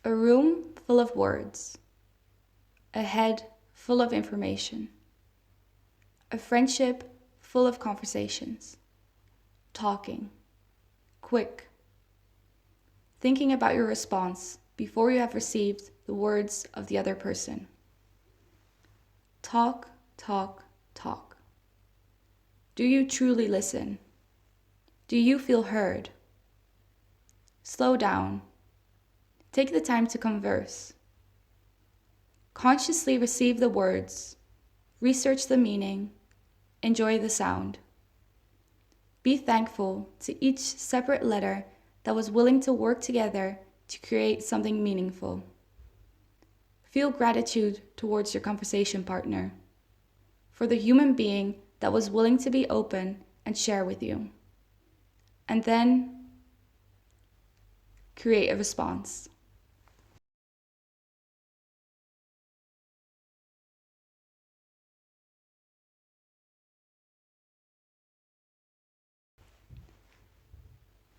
A room full of words, a head full of information, a friendship full of conversations, talking, quick, thinking about your response before you have received the words of the other person. Talk, talk, talk. Do you truly listen? Do you feel heard? Slow down. Take the time to converse. Consciously receive the words, research the meaning, enjoy the sound. Be thankful to each separate letter that was willing to work together to create something meaningful. Feel gratitude towards your conversation partner, for the human being that was willing to be open and share with you. And then create a response.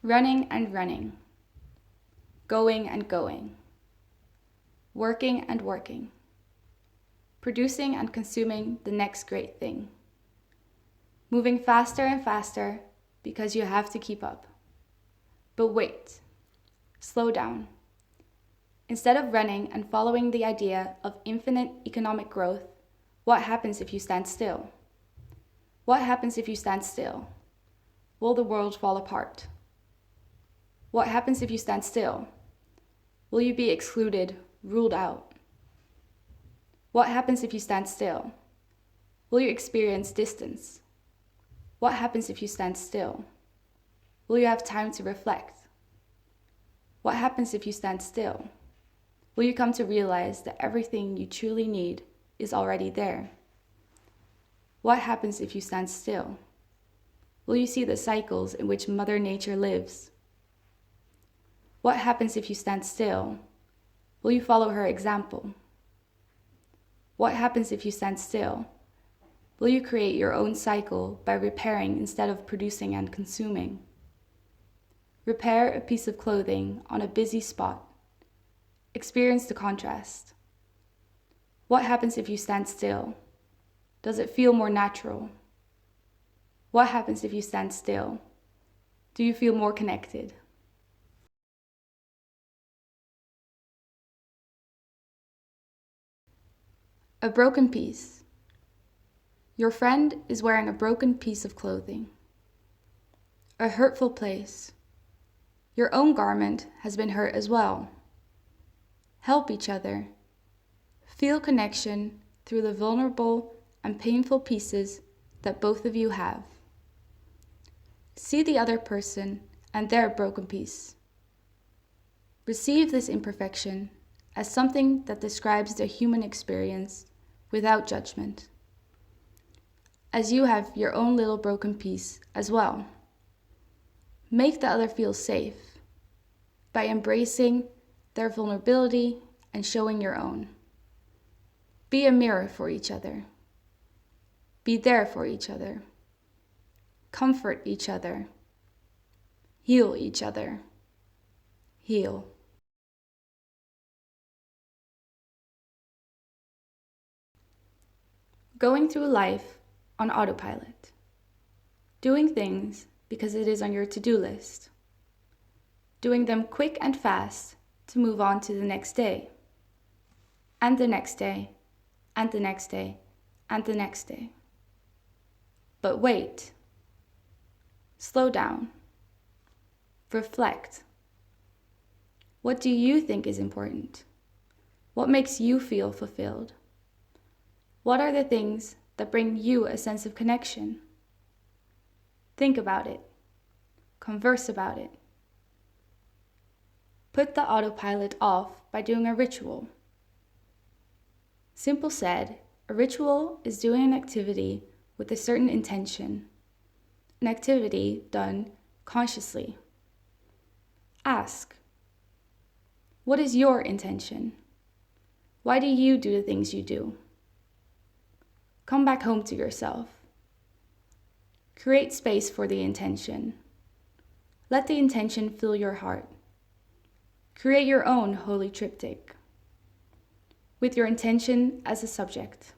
Running and running, going and going, working and working, producing and consuming the next great thing, moving faster and faster because you have to keep up. But wait, slow down. Instead of running and following the idea of infinite economic growth, what happens if you stand still? What happens if you stand still? Will the world fall apart? What happens if you stand still? Will you be excluded, ruled out? What happens if you stand still? Will you experience distance? What happens if you stand still? Will you have time to reflect? What happens if you stand still? Will you come to realize that everything you truly need is already there? What happens if you stand still? Will you see the cycles in which Mother Nature lives? What happens if you stand still? Will you follow her example? What happens if you stand still? Will you create your own cycle by repairing instead of producing and consuming? Repair a piece of clothing on a busy spot. Experience the contrast. What happens if you stand still? Does it feel more natural? What happens if you stand still? Do you feel more connected? A broken piece. Your friend is wearing a broken piece of clothing. A hurtful place. Your own garment has been hurt as well. Help each other. Feel connection through the vulnerable and painful pieces that both of you have. See the other person and their broken piece. Receive this imperfection as something that describes the human experience without judgment, as you have your own little broken piece as well. Make the other feel safe by embracing their vulnerability and showing your own. Be a mirror for each other. Be there for each other. Comfort each other. Heal each other. Heal. Going through life on autopilot. Doing things because it is on your to-do list. Doing them quick and fast to move on to the next day. And the next day, and the next day, and the next day. But wait. Slow down. Reflect. What do you think is important? What makes you feel fulfilled? What are the things that bring you a sense of connection? Think about it. Converse about it. Put the autopilot off by doing a ritual. Simple said, a ritual is doing an activity with a certain intention, an activity done consciously. Ask, what is your intention? Why do you do the things you do? Come back home to yourself. Create space for the intention. Let the intention fill your heart. Create your own holy triptych, with your intention as a subject.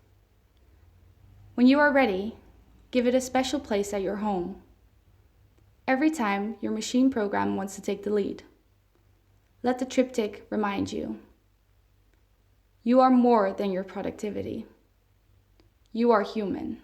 When you are ready, give it a special place at your home. Every time your machine program wants to take the lead, let the triptych remind you. You are more than your productivity. You are human.